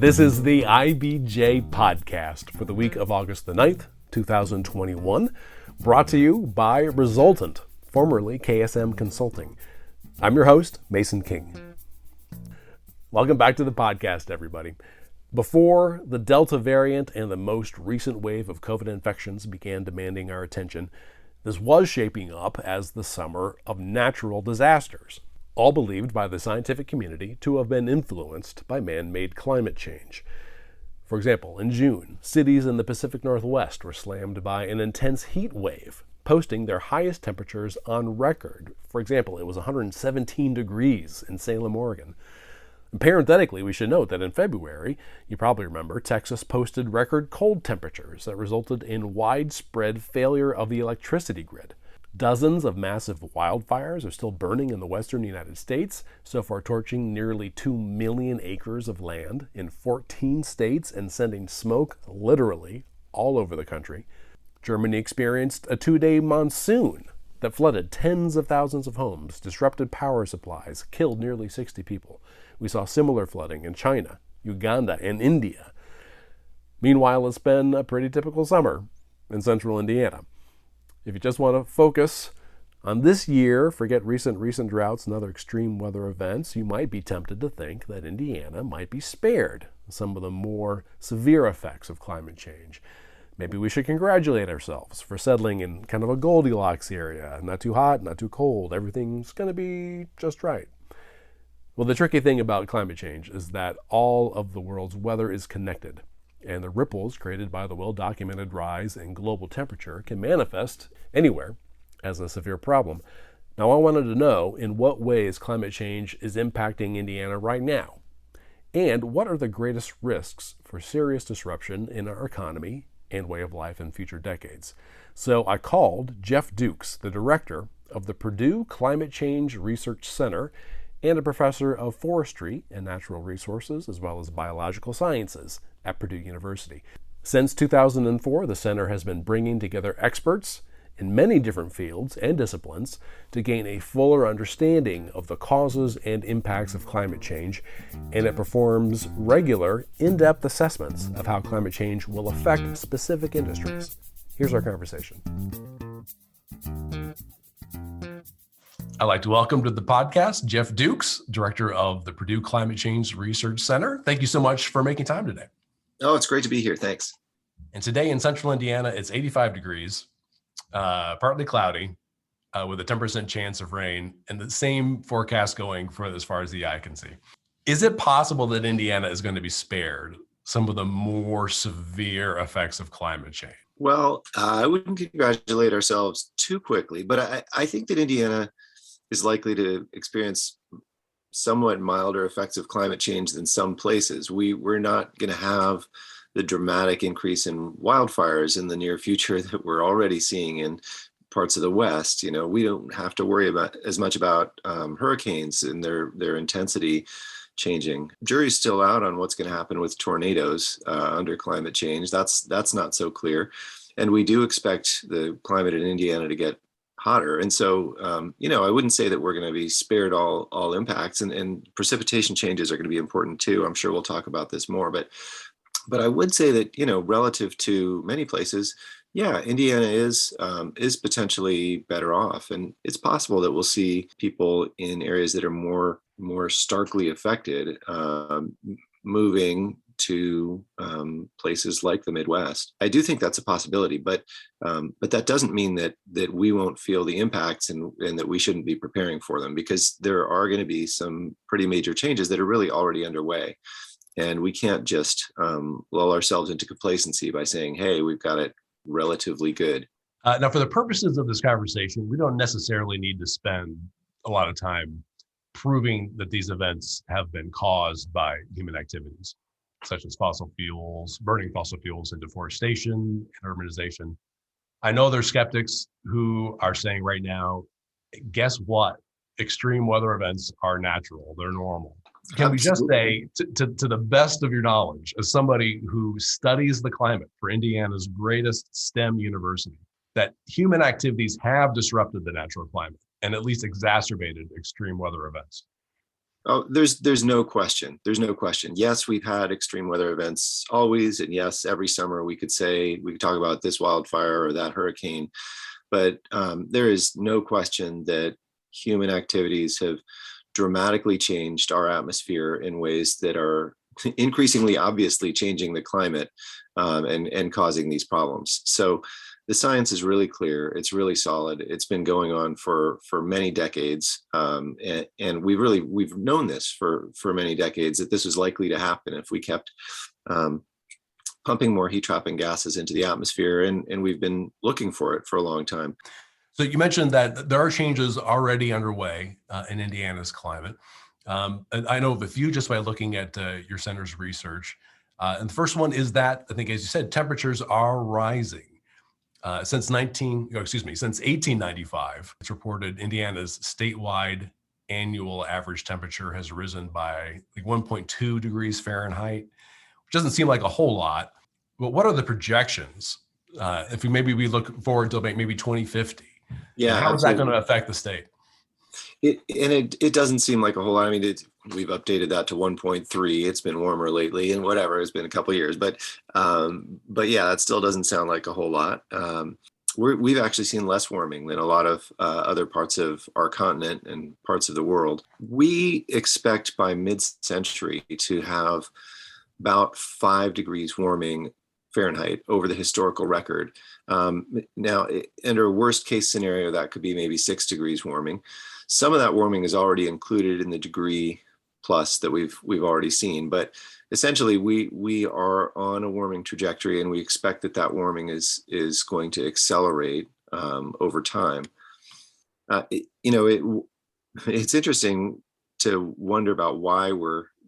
This is the IBJ podcast for the week of August the 9th, 2021, brought to you by Resultant, formerly KSM Consulting. I'm your host, Mason King. Welcome back to the podcast, everybody. Before the Delta variant and the most recent wave of COVID infections began demanding our attention, this was shaping up as the summer of natural disasters, all believed by the scientific community to have been influenced by man-made climate change. For example, in June, cities in the Pacific Northwest were slammed by an intense heat wave, posting their highest temperatures on record. For example, it was 117 degrees in Salem, Oregon. Parenthetically, we should note that in February, you probably remember, Texas posted record cold temperatures that resulted in widespread failure of the electricity grid. Dozens of massive wildfires are still burning in the western United States, so far torching nearly 2 million acres of land in 14 states and sending smoke literally all over the country. Germany experienced a 2-day monsoon that flooded tens of thousands of homes, disrupted power supplies, killed nearly 60 people. We saw similar flooding in China, Uganda, and India. Meanwhile, it's been a pretty typical summer in central Indiana. If you just want to focus on this year, forget recent droughts and other extreme weather events, you might be tempted to think that Indiana might be spared some of the more severe effects of climate change. Maybe we should congratulate ourselves for settling in kind of a Goldilocks area. Not too hot, not too cold. Everything's going to be just right. Well, the tricky thing about climate change is that all of the world's weather is connected, and the ripples created by the well-documented rise in global temperature can manifest anywhere as a severe problem. Now, I wanted to know in what ways climate change is impacting Indiana right now, and what are the greatest risks for serious disruption in our economy and way of life in future decades. So I called Jeff Dukes, the director of the Purdue Climate Change Research Center and a professor of forestry and natural resources, as well as biological sciences at Purdue University. Since 2004, the center has been bringing together experts in many different fields and disciplines to gain a fuller understanding of the causes and impacts of climate change, and it performs regular, in-depth assessments of how climate change will affect specific industries. Here's our conversation. I'd like to welcome to the podcast Jeff Dukes, director of the Purdue Climate Change Research Center. Thank you so much for making time today. Oh, it's great to be here. Thanks. And today in central Indiana, it's 85 degrees, partly cloudy, with a 10% chance of rain, and the same forecast going for as far as the eye can see. Is it possible that Indiana is going to be spared some of the more severe effects of climate change? Well, I wouldn't congratulate ourselves too quickly, but I think that Indiana is likely to experience somewhat milder effects of climate change than some places. We're not going to have the dramatic increase in wildfires in the near future that we're already seeing in parts of the West. You know, we don't have to worry about as much about hurricanes and their intensity changing. Jury's still out on what's going to happen with tornadoes under climate change. That's not so clear. And we do expect the climate in Indiana to get hotter. And so, I wouldn't say that we're going to be spared all impacts, and precipitation changes are going to be important too. I'm sure we'll talk about this more, but I would say that, relative to many places, Indiana is potentially better off. And it's possible that we'll see people in areas that are more starkly affected, moving to places like the Midwest. I do think that's a possibility, but that doesn't mean that we won't feel the impacts and that we shouldn't be preparing for them, because there are going to be some pretty major changes that are really already underway. And we can't just lull ourselves into complacency by saying, hey, we've got it relatively good. Now, for the purposes of this conversation, we don't necessarily need to spend a lot of time proving that these events have been caused by human activities, such as burning fossil fuels and deforestation and urbanization. I know there's skeptics who are saying right now, guess what? Extreme weather events are natural, they're normal. Can we just say, to the best of your knowledge, as somebody who studies the climate for Indiana's greatest STEM university, that human activities have disrupted the natural climate and at least exacerbated extreme weather events? Oh, there's no question. There's no question. Yes, we've had extreme weather events always, and yes, every summer we could talk about this wildfire or that hurricane, but there is no question that human activities have dramatically changed our atmosphere in ways that are increasingly obviously changing the climate, and causing these problems. So the science is really clear. It's really solid. It's been going on for many decades, and we've known this for many decades, that this was likely to happen if we kept pumping more heat trapping gases into the atmosphere, and we've been looking for it for a long time. So you mentioned that there are changes already underway in Indiana's climate. And I know of a few just by looking at your center's research. And the first one is that, I think, as you said, temperatures are rising. Since 1895, it's reported Indiana's statewide annual average temperature has risen by like 1.2 degrees Fahrenheit, which doesn't seem like a whole lot. But what are the projections if we look forward to maybe 2050? Yeah, how is that going to affect the state? It doesn't seem like a whole lot. I mean, we've updated that to 1.3. It's been warmer lately, and whatever. It's been a couple of years, but yeah, it still doesn't sound like a whole lot. We've actually seen less warming than a lot of other parts of our continent and parts of the world. We expect by mid-century to have about 5 degrees warming Fahrenheit over the historical record. Now, under a worst case scenario, that could be maybe 6 degrees warming. Some of that warming is already included in the degree plus that we've already seen, but essentially we are on a warming trajectory, and we expect that warming is going to accelerate over time. It's interesting to wonder about why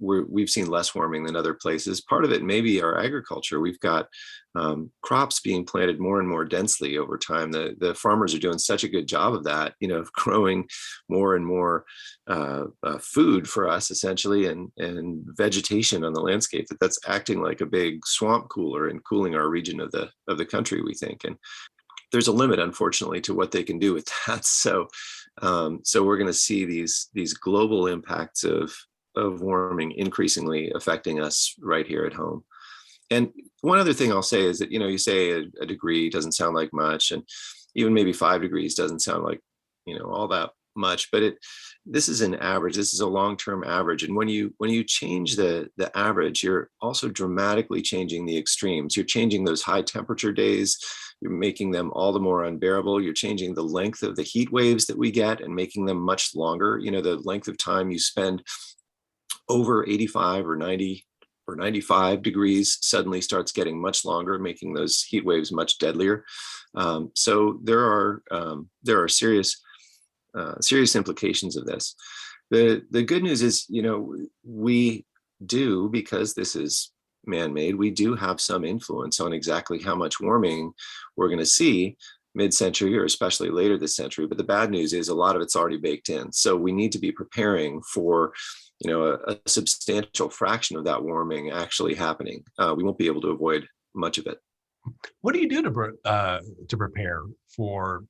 we've seen less warming than other places. Part of it may be our agriculture. We've got crops being planted more and more densely over time. The farmers are doing such a good job of that, of growing more and more food for us, essentially, and vegetation on the landscape that's acting like a big swamp cooler and cooling our region of the country, we think. And there's a limit, unfortunately, to what they can do with that. So we're going to see these global impacts of warming increasingly affecting us right here at home. And one other thing I'll say is that, you say a degree doesn't sound like much, and even maybe 5 degrees doesn't sound like, all that much, but this is an average. This is a long-term average. And when you change the average, you're also dramatically changing the extremes. You're changing those high temperature days. You're making them all the more unbearable. You're changing the length of the heat waves that we get and making them much longer. The length of time you spend over 85 or 90 or 95 degrees suddenly starts getting much longer, making those heat waves much deadlier. So there are serious implications of this. The good news is, we do, because this is man-made, we do have some influence on exactly how much warming we're going to see mid-century, or especially later this century. But the bad news is a lot of it's already baked in. So we need to be preparing for a substantial fraction of that warming actually happening. We won't be able to avoid much of it. What do you do to prepare for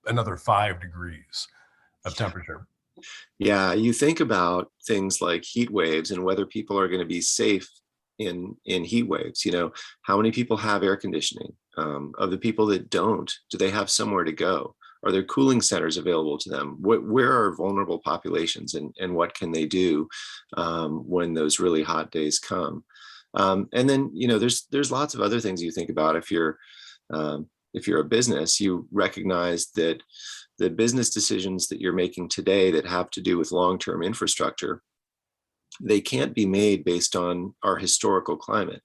another 5 degrees of temperature? Yeah, you think about things like heat waves and whether people are going to be safe in heat waves. How many people have air conditioning? Of the people that don't, do they have somewhere to go? Are there cooling centers available to them? Where are vulnerable populations, and what can they do when those really hot days come? And then, there's lots of other things you think about. If you're a business, you recognize that the business decisions that you're making today that have to do with long-term infrastructure, they can't be made based on our historical climate.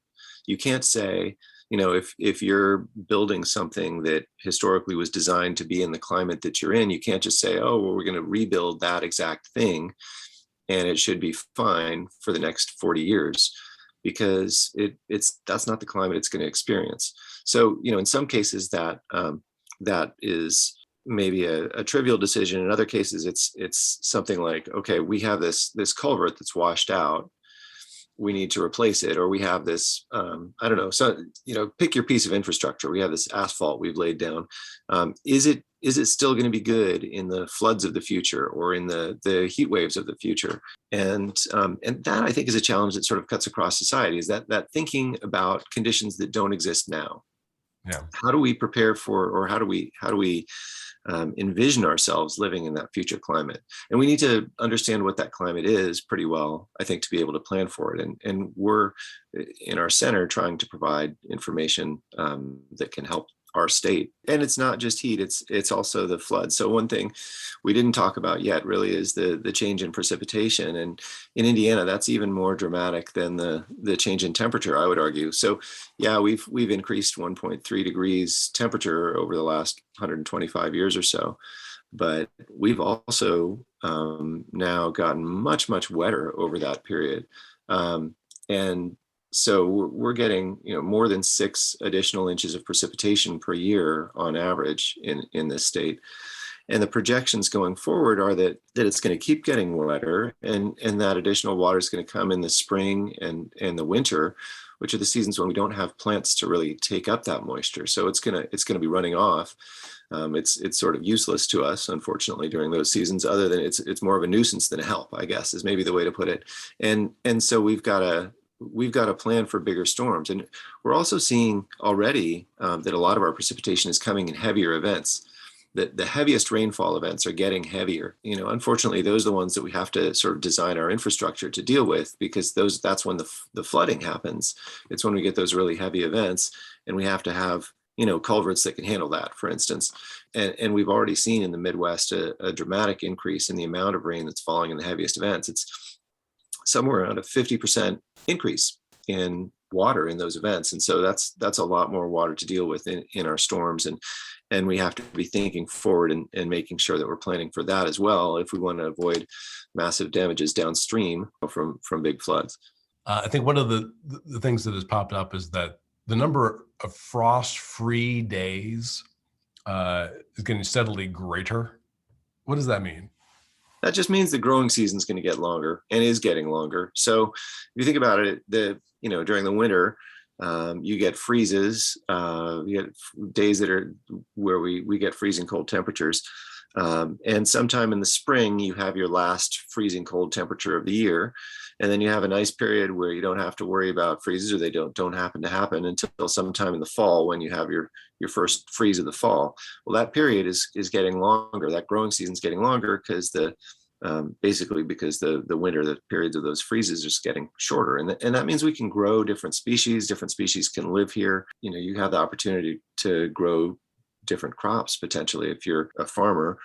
You can't say, if you're building something that historically was designed to be in the climate that you're in, you can't just say, oh, well, we're going to rebuild that exact thing and it should be fine for the next 40 years, because that's not the climate it's going to experience. So, in some cases that is maybe a trivial decision. In other cases, it's something like, okay, we have this culvert that's washed out, we need to replace it, or we have this, I don't know, so, pick your piece of infrastructure. We have this asphalt we've laid down. Is it is it still going to be good in the floods of the future or in the heat waves of the future? And that, I think, is a challenge that sort of cuts across society, is that thinking about conditions that don't exist now. Yeah. How do we prepare for, or how do we envision ourselves living in that future climate? And we need to understand what that climate is pretty well, I think, to be able to plan for it. And we're in our center trying to provide information that can help our state. And it's not just heat, it's also the flood. So one thing we didn't talk about yet really is the change in precipitation. And in Indiana, that's even more dramatic than the change in temperature, I would argue. So yeah, we've increased 1.3 degrees temperature over the last 125 years or so. But we've also now gotten much, much wetter over that period. And so we're getting, more than 6 additional inches of precipitation per year on average in this state. And the projections going forward are that it's going to keep getting wetter, and that additional water is going to come in the spring and the winter, which are the seasons when we don't have plants to really take up that moisture. So it's going to be running off. It's sort of useless to us, unfortunately, during those seasons, other than it's more of a nuisance than a help, I guess, is maybe the way to put it. And so we've got a plan for bigger storms. And we're also seeing already that a lot of our precipitation is coming in heavier events. The heaviest rainfall events are getting heavier. Unfortunately, those are the ones that we have to sort of design our infrastructure to deal with, because that's when the flooding happens. It's when we get those really heavy events, and we have to have culverts that can handle that, for instance. And we've already seen in the Midwest a dramatic increase in the amount of rain that's falling in the heaviest events. It's somewhere around a 50% increase in water in those events. And so that's a lot more water to deal with in our storms. And we have to be thinking forward and making sure that we're planning for that as well, if we want to avoid massive damages downstream from big floods. I think one of the things that has popped up is that the number of frost-free days is getting steadily greater. What does that mean? That just means the growing season is going to get longer, and is getting longer. So if you think about it, during the winter, you get freezes, you get days that are where we get freezing cold temperatures. And sometime in the spring, you have your last freezing cold temperature of the year. And then you have a nice period where you don't have to worry about freezes, or they don't happen to happen until sometime in the fall, when you have your first freeze of the fall. Well, that period is getting longer. That growing season is getting longer because basically because the winter, the periods of those freezes are just getting shorter. And that means we can grow different species. Different species can live here. You have the opportunity to grow different crops potentially if you're a farmer,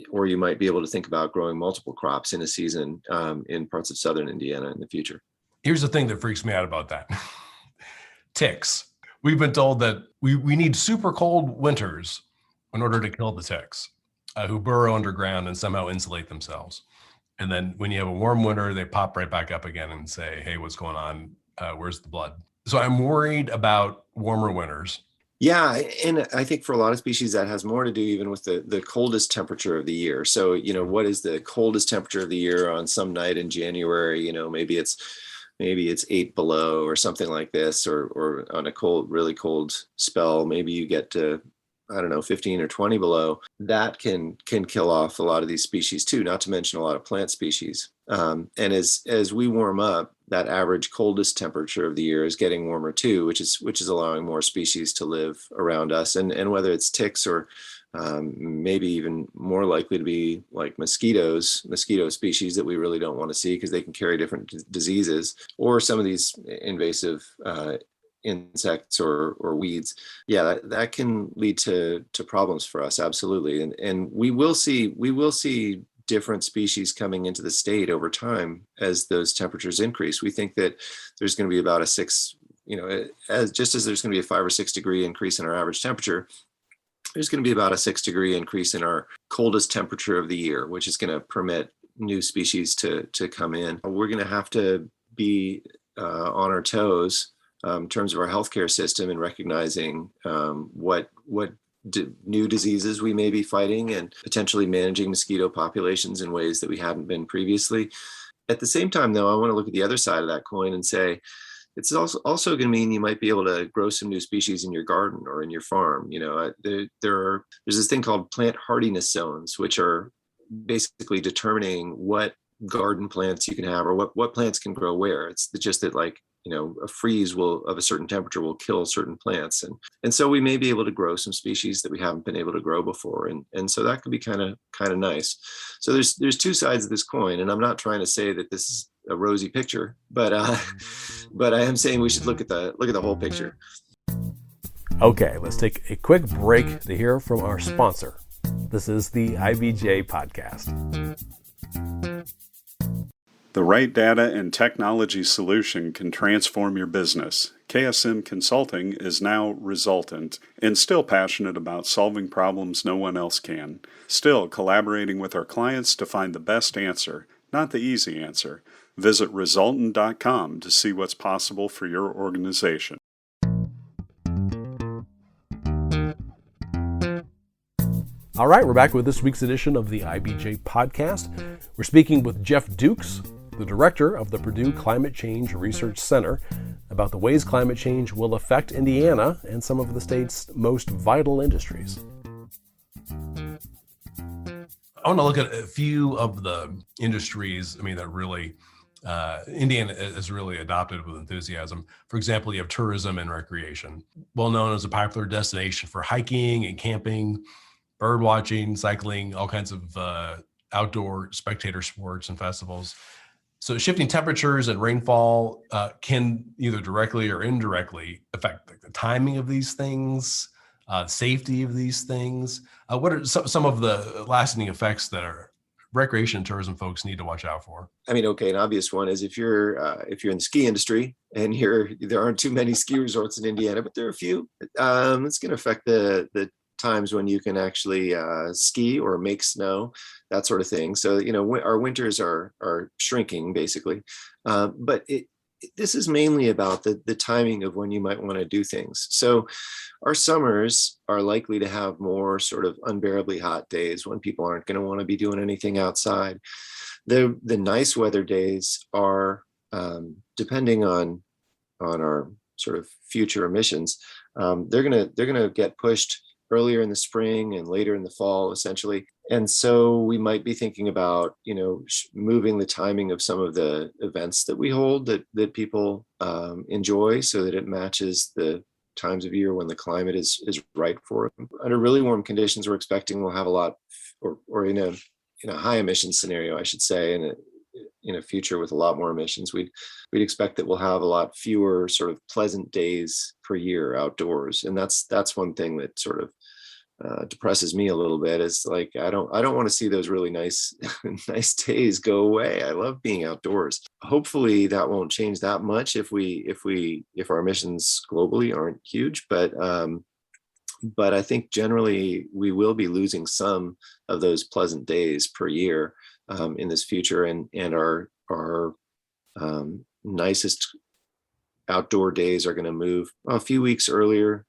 or you might be able to think about growing multiple crops in a season in parts of southern Indiana in the future. Here's the thing that freaks me out about that. Ticks. We've been told that we need super cold winters in order to kill the ticks who burrow underground and somehow insulate themselves. And then when you have a warm winter, they pop right back up again and say, hey, what's going on? Where's the blood? So I'm worried about warmer winters. Yeah, and I think for a lot of species that has more to do even with the coldest temperature of the year. So, what is the coldest temperature of the year on some night in January? Maybe it's 8 below or something like this, or on a really cold spell, maybe you get to, 15 or 20 below. That can kill off a lot of these species too, not to mention a lot of plant species. And as we warm up, that average coldest temperature of the year is getting warmer too, which is allowing more species to live around us. And whether it's ticks or maybe even more likely to be like mosquito species that we really don't want to see because they can carry different diseases, or some of these invasive insects or weeds. Yeah, that can lead to problems for us. Absolutely. And we will see different species coming into the state over time as those temperatures increase. We think that there's going to be about a 6, as there's going to be a 5 or 6 degree increase in our average temperature, there's going to be about a 6 degree increase in our coldest temperature of the year, which is going to permit new species to come in. We're going to have to be on our toes in terms of our healthcare system and recognizing what new diseases we may be fighting, and potentially managing mosquito populations in ways that we hadn't been previously. At the same time, though, I want to look at the other side of that coin and say, It's also going to mean you might be able to grow some new species in your garden or in your farm. There's this thing called plant hardiness zones, which are basically determining what garden plants you can have, or what plants can grow where. It's just that, like, a freeze of a certain temperature will kill certain plants, and so we may be able to grow some species that we haven't been able to grow before, and so that could be kind of nice. So there's two sides of this coin, and I'm not trying to say that this is a rosy picture, but I am saying we should look at the whole picture. Okay, let's take a quick break to hear from our sponsor. This is the IBJ podcast. The right data and technology solution can transform your business. KSM Consulting is now resultant and still passionate about solving problems no one else can. Still collaborating with our clients to find the best answer, not the easy answer. Visit resultant.com to see what's possible for your organization. All right, we're back with this week's edition of the IBJ podcast. We're speaking with Jeff Dukes, the director of the Purdue Climate Change Research Center, about the ways climate change will affect Indiana and some of the state's most vital industries. I want to look at a few of the industries, that really Indiana is really adopted with enthusiasm. For example, you have tourism and recreation, well known as a popular destination for hiking and camping, bird watching, cycling, all kinds of outdoor spectator sports and festivals. So shifting temperatures and rainfall can either directly or indirectly affect the timing of these things, safety of these things. What are some of the lasting effects that our recreation and tourism folks need to watch out for? An obvious one is if you're in the ski industry and there aren't too many ski resorts in Indiana, but there are a few. It's going to affect the times when you can actually ski or make snow, that sort of thing. So, our winters are shrinking basically, but this is mainly about the timing of when you might want to do things. So our summers are likely to have more sort of unbearably hot days when people aren't going to want to be doing anything outside. The nice weather days are, depending on our sort of future emissions, they're gonna get pushed earlier in the spring and later in the fall, essentially. And so we might be thinking about, moving the timing of some of the events that we hold that people enjoy, so that it matches the times of year when the climate is right for them. Under really warm conditions, we're expecting we'll have a lot, or in a high emission scenario, I should say, in a future with a lot more emissions, we'd expect that we'll have a lot fewer sort of pleasant days per year outdoors. And that's one thing that sort of depresses me a little bit. Is like, I don't want to see those really nice days go away. I love being outdoors. Hopefully that won't change that much if our emissions globally aren't huge, but I think generally we will be losing some of those pleasant days per year in this future, and our nicest outdoor days are going to move a few weeks earlier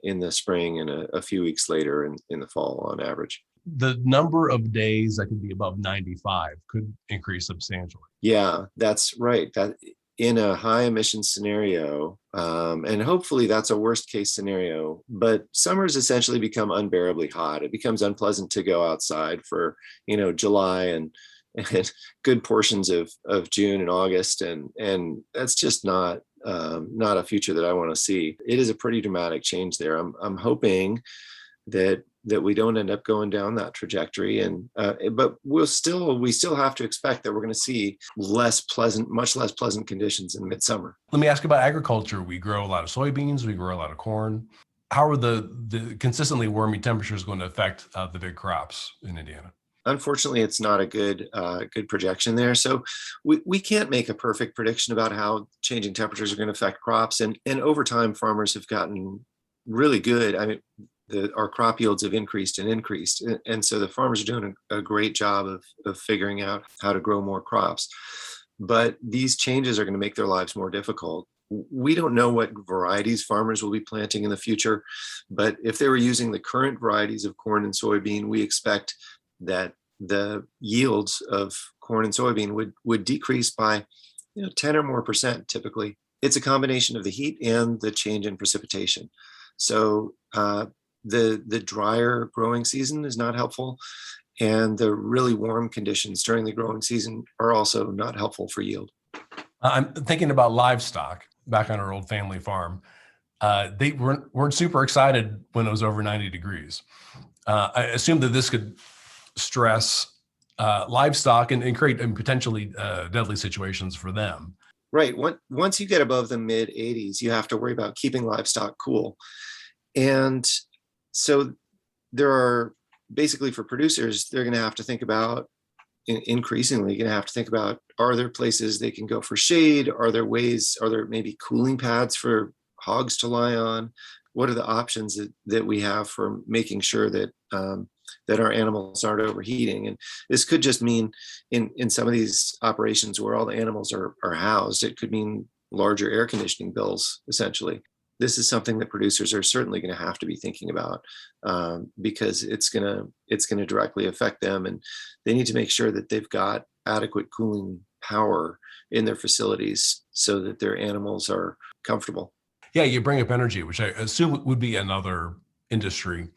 in the spring and a few weeks later in the fall on average. The number of days that could be above 95 could increase substantially. Yeah, that's right. That in a high emission scenario, and hopefully that's a worst case scenario, but summers essentially become unbearably hot. It becomes unpleasant to go outside for, July and good portions of June and August. And that's just not a future that I want to see. It is a pretty dramatic change there. I'm hoping that we don't end up going down that trajectory, but we still have to expect that we're going to see much less pleasant conditions in midsummer. Let me ask about agriculture. We grow a lot of soybeans, we grow a lot of corn. How are the consistently warming temperatures going to affect the big crops in Indiana? Unfortunately, it's not a good projection there. So we can't make a perfect prediction about how changing temperatures are going to affect crops. And over time, farmers have gotten really good. I mean, our crop yields have increased. And so the farmers are doing a great job of figuring out how to grow more crops. But these changes are going to make their lives more difficult. We don't know what varieties farmers will be planting in the future, but if they were using the current varieties of corn and soybean, we expect that the yields of corn and soybean would decrease by 10 or more percent typically It's a combination of the heat and the change in precipitation. So the drier growing season is not helpful, and the really warm conditions during the growing season are also not helpful for yield. I'm thinking about livestock back on our old family farm. They weren't super excited when it was over 90 degrees. I assume that this could stress livestock and create potentially deadly situations for them. Right. Once you get above the mid 80s, you have to worry about keeping livestock cool. And so there are basically, for producers, they're going to have to think about, increasingly going to have to think about, are there places they can go for shade? Are there maybe cooling pads for hogs to lie on? What are the options that we have for making sure that that our animals aren't overheating? And this could just mean in some of these operations where all the animals are housed, it could mean larger air conditioning bills, essentially. This is something that producers are certainly going to have to be thinking about, because it's going to directly affect them, and they need to make sure that they've got adequate cooling power in their facilities so that their animals are comfortable. Yeah, you bring up energy, which I assume would be another industry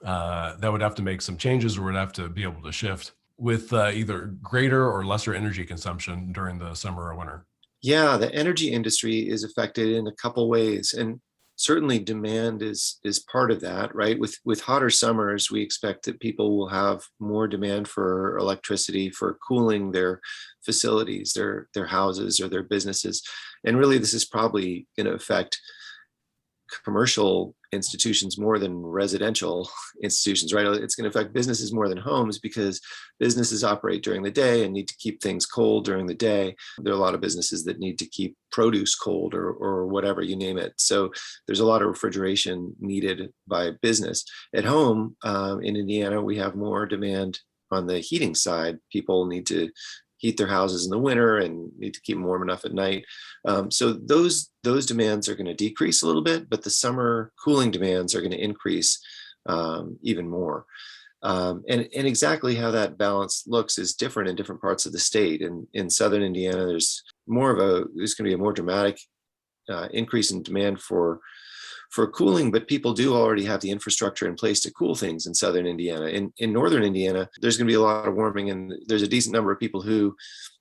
that would have to make some changes or would have to be able to shift with either greater or lesser energy consumption during the summer or winter. Yeah, the energy industry is affected in a couple ways, and certainly demand is part of that, right? With hotter summers, we expect that people will have more demand for electricity for cooling their facilities, their houses or their businesses. And really, this is probably going to affect commercial institutions more than residential institutions, right? It's going to affect businesses more than homes, because businesses operate during the day and need to keep things cold during the day. There are a lot of businesses that need to keep produce cold or whatever, you name it. So there's a lot of refrigeration needed by business. At home, in Indiana, we have more demand on the heating side. People need to heat their houses in the winter and need to keep them warm enough at night. So those demands are going to decrease a little bit, but the summer cooling demands are going to increase even more. And exactly how that balance looks is different in different parts of the state. In southern Indiana, there's going to be a more dramatic increase in demand for cooling, but people do already have the infrastructure in place to cool things in southern Indiana. In northern Indiana, there's going to be a lot of warming, and there's a decent number of people who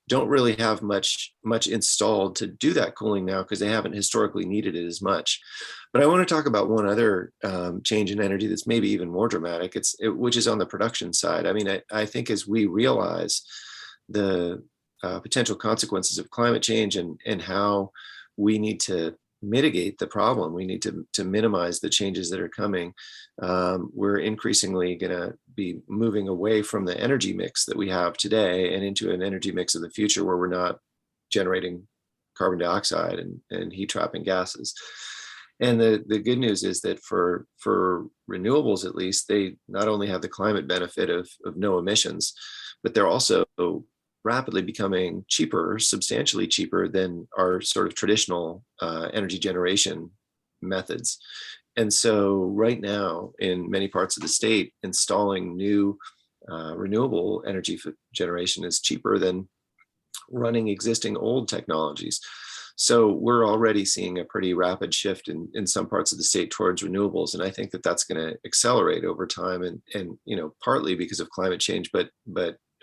don't really have much installed to do that cooling now because they haven't historically needed it as much. But I want to talk about one other change in energy that's maybe even more dramatic, which is on the production side. I mean, I think as we realize the potential consequences of climate change and how we need to mitigate the problem, we need to minimize the changes that are coming. We're increasingly going to be moving away from the energy mix that we have today and into an energy mix of the future where we're not generating carbon dioxide and heat trapping gases. And the good news is that for renewables, at least, they not only have the climate benefit of no emissions, but they're also rapidly becoming cheaper, substantially cheaper than our sort of traditional energy generation methods. And so right now, in many parts of the state, installing new renewable energy generation is cheaper than running existing old technologies. So we're already seeing a pretty rapid shift in some parts of the state towards renewables. And I think that that's going to accelerate over time, and partly because of climate change, but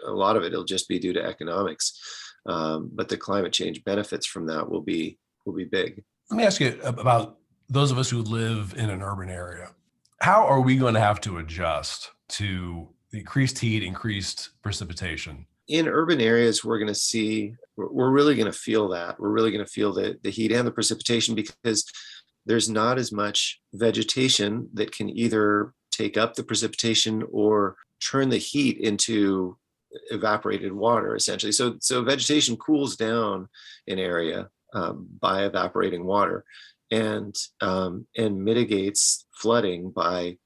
a lot of it'll just be due to economics. But the climate change benefits from that will be big. Let me ask you about those of us who live in an urban area. How are we going to have to adjust to the increased heat, increased precipitation? In urban areas, we're really going to feel that. We're really going to feel the heat and the precipitation, because there's not as much vegetation that can either take up the precipitation or turn the heat into evaporated water, essentially. So vegetation cools down an area by evaporating water, and mitigates flooding by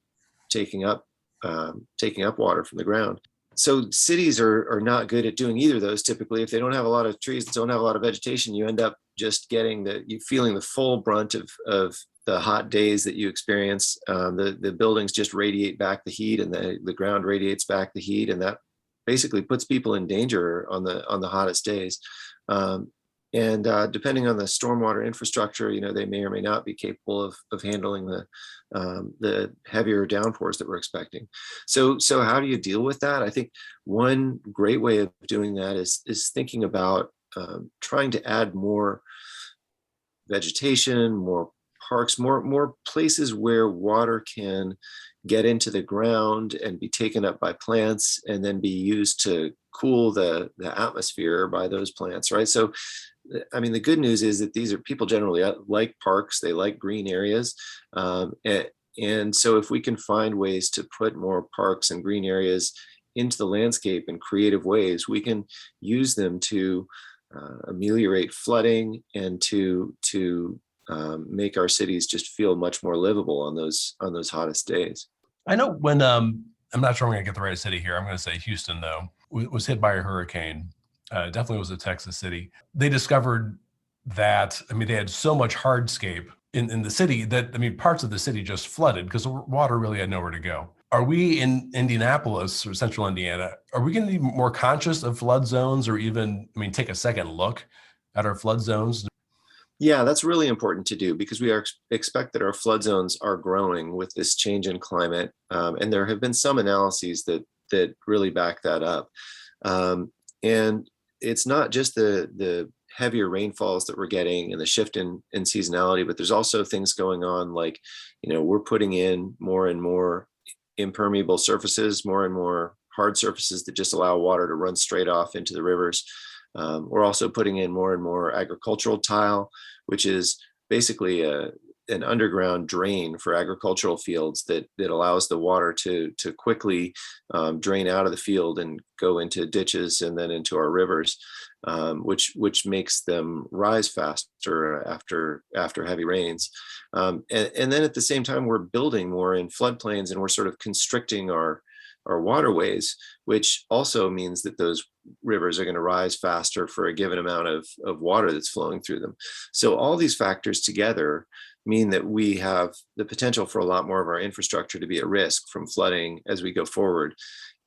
taking up water from the ground. So cities are not good at doing either of those. Typically, if they don't have a lot of trees, don't have a lot of vegetation, you end up just feeling the full brunt of the hot days that you experience. The buildings just radiate back the heat, and the ground radiates back the heat, and that basically puts people in danger on the hottest days. And depending on the stormwater infrastructure, they may or may not be capable of handling the heavier downpours that we're expecting. So how do you deal with that? I think one great way of doing that is thinking about trying to add more vegetation, more parks, more places where water can get into the ground and be taken up by plants and then be used to cool the atmosphere by those plants, right? So I mean, the good news is that these are people generally like parks, they like green areas. And so if we can find ways to put more parks and green areas into the landscape in creative ways, we can use them to ameliorate flooding and to make our cities just feel much more livable on those hottest days. I know when, I'm not sure I'm going to get the right city here. I'm going to say Houston, though, was hit by a hurricane. Definitely was a Texas city. They discovered that, they had so much hardscape in the city that, parts of the city just flooded because the water really had nowhere to go. Are we in Indianapolis or central Indiana, are we going to be more conscious of flood zones or even, take a second look at our flood zones? Yeah, that's really important to do because we expect that our flood zones are growing with this change in climate. And there have been some analyses that really back that up. And it's not just the heavier rainfalls that we're getting and the shift in seasonality, but there's also things going on like, we're putting in more and more impermeable surfaces, more and more hard surfaces that just allow water to run straight off into the rivers. We're also putting in more and more agricultural tile, which is basically an underground drain for agricultural fields that allows the water to quickly drain out of the field and go into ditches and then into our rivers, which makes them rise faster after heavy rains. And then at the same time, we're building more in floodplains and we're sort of constricting our waterways, which also means that those rivers are going to rise faster for a given amount of water that's flowing through them. So all these factors together mean that we have the potential for a lot more of our infrastructure to be at risk from flooding as we go forward.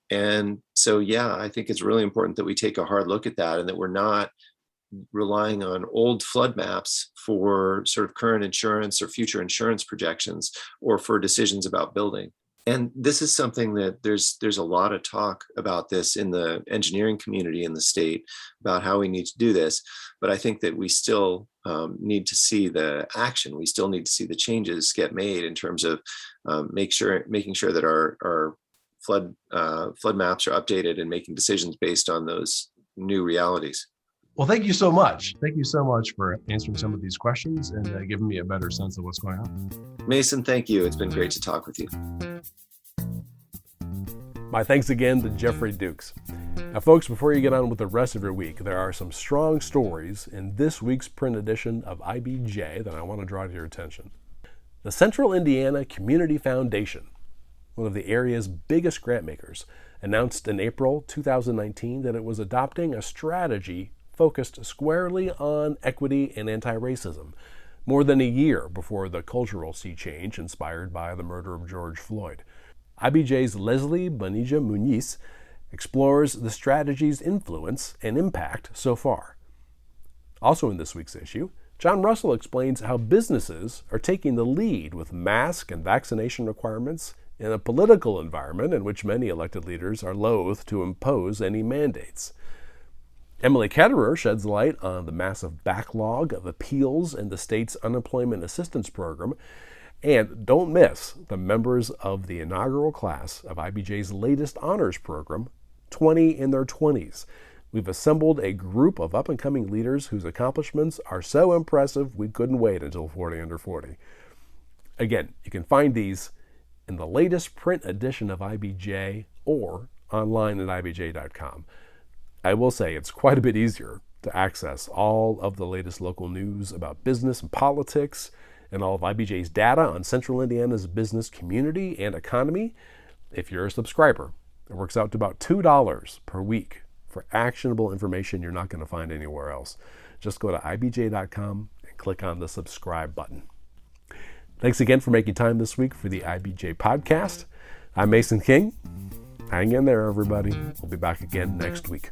And so, yeah, I think it's really important that we take a hard look at that and that we're not relying on old flood maps for sort of current insurance or future insurance projections or for decisions about building. And this is something that there's a lot of talk about this in the engineering community in the state about how we need to do this. But I think that we still need to see the action. We still need to see the changes get made in terms of making sure that our flood maps are updated and making decisions based on those new realities. Well, thank you so much. Thank you so much for answering some of these questions and giving me a better sense of what's going on. Mason, thank you. It's been great to talk with you. My thanks again to Jeffrey Dukes. Now, folks, before you get on with the rest of your week, there are some strong stories in this week's print edition of IBJ that I want to draw to your attention. The Central Indiana Community Foundation, one of the area's biggest grant makers, announced in April 2019 that it was adopting a strategy focused squarely on equity and anti-racism, more than a year before the cultural sea change inspired by the murder of George Floyd. IBJ's Leslie Bonilla Muniz explores the strategy's influence and impact so far. Also in this week's issue, John Russell explains how businesses are taking the lead with mask and vaccination requirements in a political environment in which many elected leaders are loath to impose any mandates. Emily Ketterer sheds light on the massive backlog of appeals in the state's unemployment assistance program. And don't miss the members of the inaugural class of IBJ's latest honors program, 20 in their 20s. We've assembled a group of up-and-coming leaders whose accomplishments are so impressive we couldn't wait until 40 under 40. Again, you can find these in the latest print edition of IBJ or online at ibj.com. I will say it's quite a bit easier to access all of the latest local news about business and politics and all of IBJ's data on Central Indiana's business community and economy if you're a subscriber. It works out to about $2 per week for actionable information you're not going to find anywhere else. Just go to ibj.com and click on the subscribe button. Thanks again for making time this week for the IBJ podcast. I'm Mason King. Hang in there, everybody. We'll be back again next week.